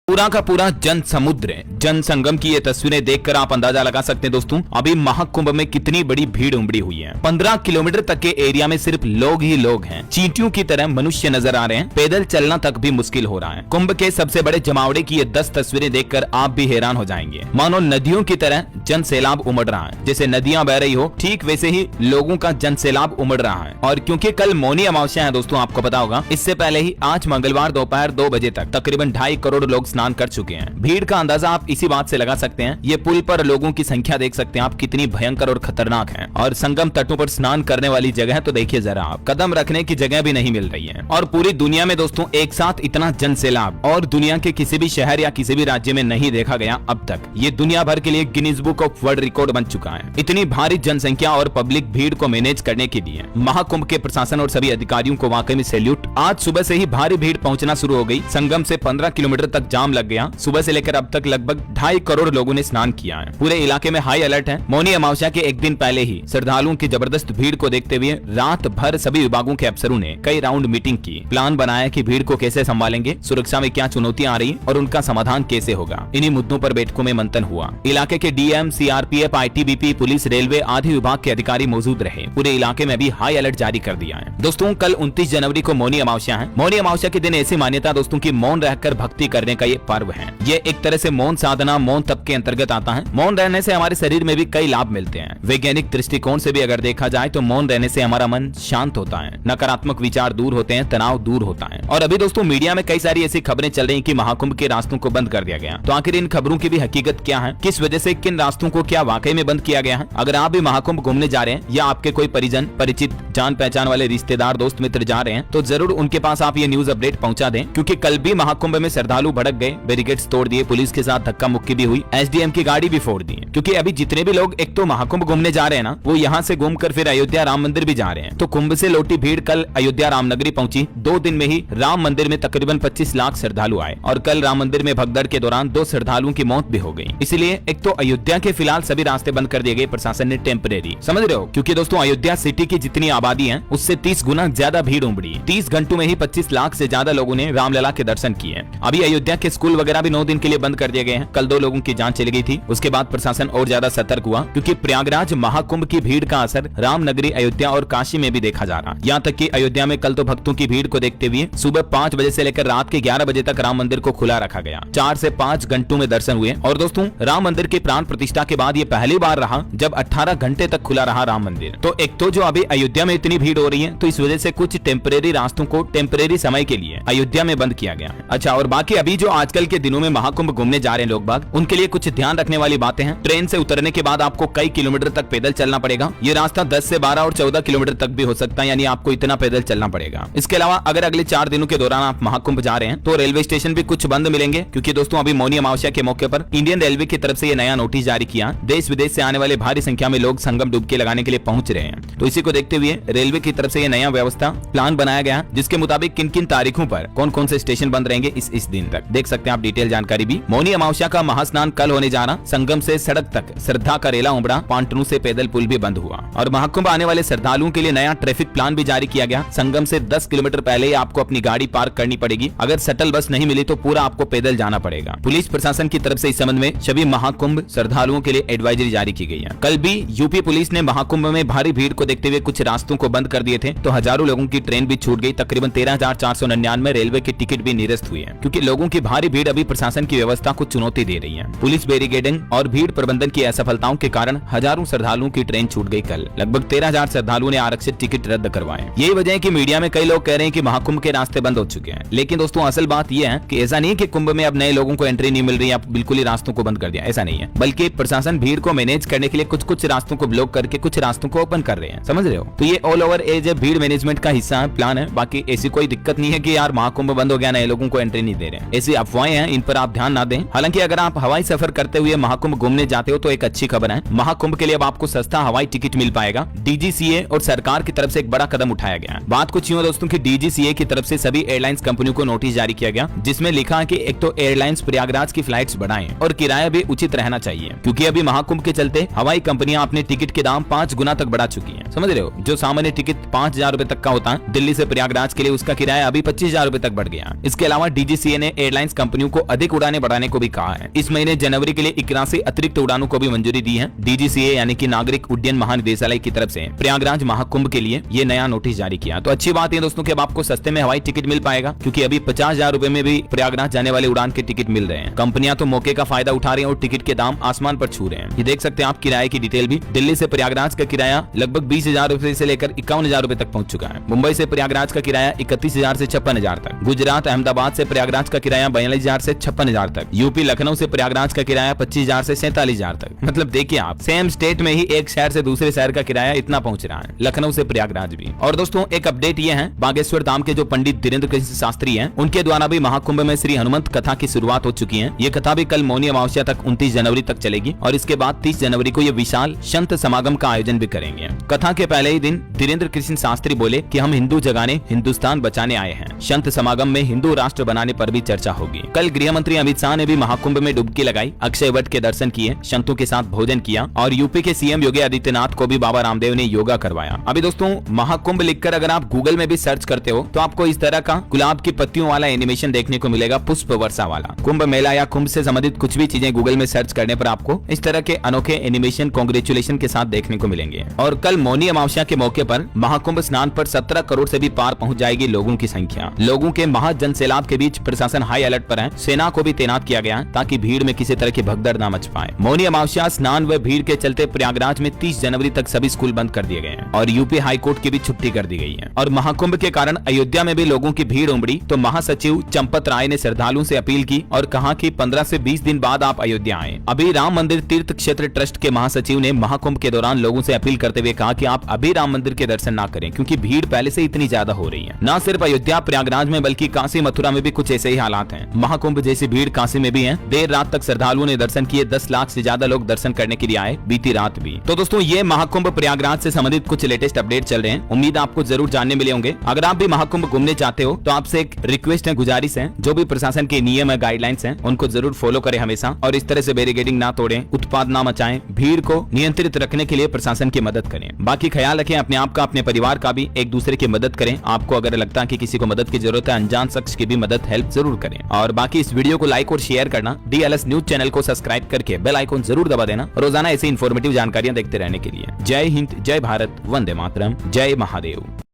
पूरा का पूरा जन समुद्र जन संगम की ये तस्वीरें देखकर आप अंदाजा लगा सकते हैं दोस्तों, अभी महाकुंभ में कितनी बड़ी भीड़ उमड़ी हुई है। 15 किलोमीटर तक के एरिया में सिर्फ लोग ही लोग हैं। चींटियों की तरह मनुष्य नजर आ रहे हैं। पैदल चलना तक भी मुश्किल हो रहा है। कुंभ के सबसे बड़े जमावड़े की ये 10 तस्वीरें देखकर आप भी हैरान हो जाएंगे। मानो नदियों की तरह जन सैलाब उमड़ रहा है। जैसे नदियां बह रही हो, ठीक वैसे ही लोगों का जन सैलाब उमड़ रहा है। और क्योंकि कल मौनी अमावस्या है दोस्तों, आपको पता होगा, इससे पहले ही आज मंगलवार दोपहर 2 बजे तक तकरीबन 2.5 करोड़ लोग स्नान कर चुके हैं। भीड़ का अंदाजा आप इसी बात से लगा सकते हैं। ये पुल पर लोगों की संख्या देख सकते हैं आप, कितनी भयंकर और खतरनाक है। और संगम तटों पर स्नान करने वाली जगह तो देखिए जरा आप, कदम रखने की जगह भी नहीं मिल रही है। और पूरी दुनिया में दोस्तों एक साथ इतना जन सैलाब और दुनिया के किसी भी शहर या किसी भी राज्य में नहीं देखा गया अब तक। ये दुनिया भर के लिए Guinness book of world record बन चुका है। इतनी भारी जनसंख्या और पब्लिक भीड़ को मैनेज करने के लिए महाकुंभ के प्रशासन और सभी अधिकारियों को वाकई में सैल्यूट। आज सुबह से ही भारी भीड़ पहुंचना शुरू हो गई। संगम से 15 किलोमीटर तक जाम लग गया। सुबह से लेकर अब तक लगभग 2.5 करोड़ लोगों ने स्नान किया है। पूरे इलाके में हाई अलर्ट है। मौनी अमावस्या के एक दिन पहले ही श्रद्धालुओं की जबरदस्त भीड़ को देखते हुए रात भर सभी विभागों के अफसरों ने कई राउंड मीटिंग की, प्लान बनाया कि भीड़ को कैसे संभालेंगे, सुरक्षा में क्या चुनौतियां आ रही और उनका समाधान कैसे होगा। इन्हीं मुद्दों पर बैठकों में मंथन हुआ। इलाके के DM, CRPF, ITBP, police, railway आदि विभाग के अधिकारी मौजूद रहे। पूरे इलाके में भी हाई अलर्ट जारी कर दिया है। दोस्तों कल 29 जनवरी को मौनी अमावस्या है। मौनी अमावस्या के दिन ऐसी मान्यता दोस्तों की मौन रहकर भक्ति करने का ये पर्व है। ये एक तरह से मौन साधना, मौन तप के अंतर्गत आता है। मौन रहने से हमारे शरीर में भी कई लाभ मिलते हैं। वैज्ञानिक दृष्टिकोण से भी अगर देखा जाए तो मौन रहने से हमारा मन शांत होता है, नकारात्मक विचार दूर होते हैं, तनाव दूर होता है। और अभी दोस्तों मीडिया में कई सारी ऐसी खबरें चल रही कि महाकुंभ के रास्तों को बंद कर दिया गया। तो आखिर इन खबरों की भी हकीकत क्या है, किस वजह से किन रास्तों को क्या वाकई में बंद किया गया है। अगर आप भी महाकुंभ घूमने जा रहे हैं या आपके कोई परिजन, परिचित, जान पहचान वाले रिश्तेदार, दोस्त मित्र जा रहे हैं तो जरूर उनके पास आप ये न्यूज अपडेट पहुंचा दें। क्योंकि कल भी महाकुंभ में श्रद्धालु भड़क गए, बैरिकेड्स तोड़ दिए, पुलिस के साथ धक्का मुक्की भी हुई, एसडीएम की गाड़ी भी फोड़ दी। क्योंकि अभी जितने भी लोग एक तो महाकुंभ घूमने जा रहे हैं ना, वो यहाँ से घूमकर फिर अयोध्या राम मंदिर भी जा रहे हैं। तो कुंभ से लौटी भीड़ कल अयोध्या रामनगरी पहुंची। 2 दिन में ही राम मंदिर में तकरीबन 25 लाख श्रद्धालु आए। और कल राम मंदिर में भगदड़ के दौरान 2 श्रद्धालुओं की मौत भी हो गई। इसलिए एक तो अयोध्या के फिलहाल सभी रास्ते बंद कर दिए गए प्रशासन ने, टेम्परेरी, समझ रहे हो। क्योंकि दोस्तों अयोध्या सिटी की जितनी आबादी है उससे 30 गुना ज्यादा भीड़ उमड़ी। 30 घंटों में ही 25 लाख से ज्यादा लोगों ने रामलला के दर्शन किए। अभी अयोध्या के स्कूल वगैरह भी 9 दिन के लिए बंद कर दिए गए हैं। कल 2 लोगों की जान चली गई थी। उसके बाद प्रशासन और ज्यादा सतर्क हुआ। क्योंकि प्रयागराज महाकुंभ की भीड़ का असर रामनगरी, अयोध्या और काशी में भी देखा जा रहा। यहाँ तक कि अयोध्या में कल तो भक्तों की भीड़ को देखते हुए सुबह 5 बजे से लेकर रात के 11 बजे तक राम मंदिर को खुला रखा गया। 4 से 5 घंटों में दर्शन हुए। और दोस्तों राम मंदिर की प्राण प्रतिष्ठा के बाद ये पहली बार रहा जब 18 घंटे तक खुला रहा राम मंदिर। तो एक तो जो अभी अयोध्या में इतनी भीड़ हो रही है तो इस वजह से कुछ टेम्परेरी रास्तों को टेम्परेरी समय के लिए अयोध्या में बंद किया गया है। अच्छा, और बाकी अभी जो आजकल के दिनों में महाकुंभ घूमने जा रहे हैं लोग बाग, उनके लिए कुछ ध्यान रखने वाली बातें हैं। ट्रेन से उतरने के बाद आपको कई किलोमीटर तक पैदल चलना पड़ेगा। ये रास्ता 10 से 12 और 14 किलोमीटर तक भी हो सकता है, यानी आपको इतना पैदल चलना पड़ेगा। इसके अलावा अगर अगले 4 दिनों के दौरान आप महाकुंभ जा रहे हैं तो रेलवे स्टेशन भी कुछ बंद मिलेंगे। क्योंकि दोस्तों अभी मौनी अमावस्या के मौके पर इंडियन रेलवे की तरफ से ये नया नोटिस जारी किया। देश विदेश से आने वाले भारी संख्या में लोग संगम डुबकी लगाने के लिए पहुंच रहे हैं। तो इसी को देखते हुए रेलवे की तरफ से ये नया व्यवस्था प्लान बनाया गया, जिसके मुताबिक किन किन तारीखों पर कौन कौन से स्टेशन बंद रहेंगे इस दिन तक देख सकते हैं आप डिटेल जानकारी भी। मौनी अमावस्या का महास्नान कल होने जा रहा। संगम से सड़क तक श्रद्धा का रेला उमड़ा। पांटनू से पैदल पुल भी बंद हुआ। और महाकुंभ आने वाले श्रद्धालुओं के लिए नया ट्रैफिक प्लान भी जारी किया गया। संगम से 10 किलोमीटर पहले ही आपको अपनी गाड़ी पार्क करनी पड़ेगी। अगर शटल बस नहीं मिली तो पूरा आपको पैदल जाना पड़ेगा। पुलिस प्रशासन की तरफ से इस संबंध में सभी महाकुंभ श्रद्धालुओं के लिए एडवाइजरी जारी की गई है। कल भी यूपी पुलिस ने महाकुंभ में भारी भीड़ को देखते हुए कुछ रास्तों को बंद कर दिए थे। तो हजारों लोगों की ट्रेन भी छूट गई। तकरीबन 13,499 रेलवे की टिकट भी निरस्त हुई है। क्योंकि लोगों की भारी भीड़ अभी प्रशासन की व्यवस्था को चुनौती दे रही है। पुलिस बैरिकेडिंग और भीड़ प्रबंधन की असफलताओं के कारण हजारों श्रद्धालुओं की ट्रेन छूट गई। कल लगभग 13,000 श्रद्धालुओं ने आरक्षित टिकट रद्द करवाए। यही वजह है कि मीडिया में कई लोग कह रहे हैं कि महाकुंभ के रास्ते बंद हो चुके हैं। लेकिन दोस्तों असल बात यह है कि ऐसा नहीं है कि कुंभ में अब नए लोगों को एंट्री नहीं मिल रही है, आप बिल्कुल ही रास्तों को बंद कर दिया, ऐसा नहीं है। बल्कि प्रशासन भीड़ को मैनेज करने के लिए कुछ कुछ रास्तों को ब्लॉक करके कुछ रास्तों को ओपन कर रहे हैं, समझ रहे हो। तो ये ऑल ओवर एज भीड़ मैनेजमेंट का हिस्सा है, प्लान है। बाकी ऐसी कोई दिक्कत नहीं है कि यार महाकुंभ बंद हो गया, नए लोगों को एंट्री नहीं दे रहे हैं। ऐसी अफवाहें हैं, इन पर आप ध्यान ना दें। हालांकि अगर आप हवाई सफर करते हुए महाकुंभ घूमने जाते हो तो एक अच्छी खबर है। महाकुंभ के लिए अब आपको सस्ता हवाई टिकट मिल पाएगा। डीजीसीए और सरकार की तरफ से एक बड़ा कदम उठाया गया। बात कुछ यूं दोस्तों की डीजीसीए की तरफ से सभी एयरलाइंस कंपनियों को नोटिस जारी किया गया, जिसमें लिखा है कि एक तो एयरलाइंस प्रयागराज की फ्लाइट्स बढ़ाएं और किराया भी उचित रहना चाहिए। क्योंकि अभी महाकुंभ के चलते हवाई कंपनियां अपने टिकट के दाम 5 गुना तक बढ़ा चुकी हैं, समझ रहे हो। जो सामान्य टिकट 5,000 रुपए तक का होता है दिल्ली से प्रयागराज के लिए, उसका किराया अभी 25,000 रुपए तक बढ़ गया। इसके अलावा डीजीसीए ने एयरलाइंस कंपनियों को अधिक उड़ानें बढ़ाने को भी कहा है। इस महीने जनवरी के लिए 81 अतिरिक्त उड़ानों को भी मंजूरी दी है। DGCA यानी कि नागरिक उड्डयन महानिदेशालय की तरफ से प्रयागराज महाकुंभ के लिए ये नया नोटिस जारी किया। तो अच्छी बात है दोस्तों कि अब आपको सस्ते में हवाई टिकट मिल पाएगा, क्योंकि अभी 50,000 रुपए में भी प्रयागराज जाने वाले उड़ान के टिकट मिल रहे हैं। कंपनियां तो मौके का फायदा उठा रही हैं और टिकट के दाम आसमान पर छू रहे हैं। ये देख सकते हैं आप किराए की डिटेल भी। दिल्ली से प्रयागराज का किराया लगभग 20,000 रुपए से लेकर 51,000 रुपए तक पहुंच चुका है। मुंबई से प्रयागराज का किराया 31,000 से 56,000 तक। गुजरात अहमदाबाद से प्रयागराज का किराया 42,000 से 56,000 तक। यूपी लखनऊ से प्रयागराज का किराया 25,000 से 47,000 तक। मतलब देखिए आप, सेम स्टेट में ही एक शहर से दूसरे शहर का किराया इतना पहुंच रहा है, लखनऊ से प्रयागराज भी। और दोस्तों एक अपडेट ये है, बागेश्वर धाम के जो पंडित धीरेन्द्र कृष्ण शास्त्री हैं, उनके द्वारा भी महाकुंभ में श्री हनुमंत कथा की शुरुआत हो चुकी है। ये कथा भी कल मौनी अमावस्या तक 29 जनवरी तक चलेगी और इसके बाद 30 जनवरी को ये विशाल संत समागम का आयोजन भी करेंगे। कथा के पहले ही दिन धीरेन्द्र कृष्ण शास्त्री बोले कि हम हिंदू जगाने, हिंदुस्तान बचाने आए हैं। संत समागम में हिंदू राष्ट्र बनाने पर भी चर्चा होगी। कल गृह मंत्री अमित शाह ने भी महाकुंभ में डुबकी लगाई, अक्षय वट के दर्शन किए, संतों के साथ भोजन किया और यूपी के सीएम योगी आदित्यनाथ को भी बाबा रामदेव ने योगा करवाया। अभी दोस्तों महाकुंभ लिखकर अगर आप गूगल में भी सर्च करते हो तो आपको इस तरह का गुलाब की पत्तियों वाला एनिमेशन देखने को मिलेगा, पुष्प वर्षा वाला। कुंभ मेला या कुंभ से संबंधित कुछ भी चीजें गूगल में सर्च करने पर आपको इस तरह के अनोखे एनिमेशन कांग्रेचुलेशन के साथ देखने को मिलेंगे। और कल मौनी अमावस्या के मौके पर महाकुंभ स्नान पर 17 करोड़ से भी पार पहुंच जाएगी लोगों की संख्या। लोगों के महाजन सैलाब के बीच प्रशासन हाई अलर्ट पर है। सेना को भी तैनात किया गया ताकि भीड़ में किसी तरह की भगदड़ न मच पाए। मौनी अमावस्या स्नान व भीड़ के चलते प्रयागराज में 30 जनवरी तक सभी स्कूल बंद कर दिए गए हैं और यूपी हाई कोर्ट की भी छुट्टी कर दी गई है। और महाकुंभ के कारण अयोध्या में भी लोगों की भीड़ उमड़ी तो महासचिव चंपत राय ने श्रद्धालुओं से अपील की और कहा कि 15 से 20 दिन बाद आप अयोध्या आए। अभी राम मंदिर तीर्थ क्षेत्र ट्रस्ट के महासचिव ने महाकुंभ के दौरान लोगों से अपील करते हुए कहा कि आप अभी राम मंदिर के दर्शन ना करें, क्योंकि भीड़ पहले से इतनी ज्यादा हो रही है। न सिर्फ अयोध्या प्रयागराज में बल्कि काशी मथुरा में भी कुछ ऐसे ही हालात हैं। महाकुंभ जैसी भीड़ काशी में भी है। देर रात तक श्रद्धालुओं ने दर्शन किए। 10 लाख से ज्यादा लोग दर्शन करने के लिए आए बीती रात भी। तो दोस्तों ये महाकुंभ प्रयागराज से संबंधित कुछ लेटेस्ट अपडेट चल रहे हैं। उम्मीद आपको जरूर जानने मिले होंगे। अगर आप भी महाकुंभ घूमने चाहते हो तो आपसे एक रिक्वेस्ट है, गुजारिश है, जो भी प्रशासन के नियम है, गाइडलाइंस हैं, उनको जरूर फॉलो करें हमेशा और इस तरह से बैरिकेडिंग ना तोड़ें, उत्पाद ना मचाएं, भीड़ को नियंत्रित रखने के लिए प्रशासन की मदद करें। बाकी ख्याल रखें अपने आप का, अपने परिवार का भी, एक दूसरे की मदद करें। आपको अगर लगता है कि किसी को मदद की जरूरत है, अनजान शख्स की भी मदद हेल्प जरूर करें। और बाकी इस वीडियो को लाइक और शेयर करना, DLS न्यूज चैनल को सब्सक्राइब करके बेल आइकन जरूर दबा देना रोजाना ऐसी इन्फॉर्मेटिव जानकारियां देखते रहने के लिए। जय हिंद, जय भारत, वंदे मातरम, जय महादेव।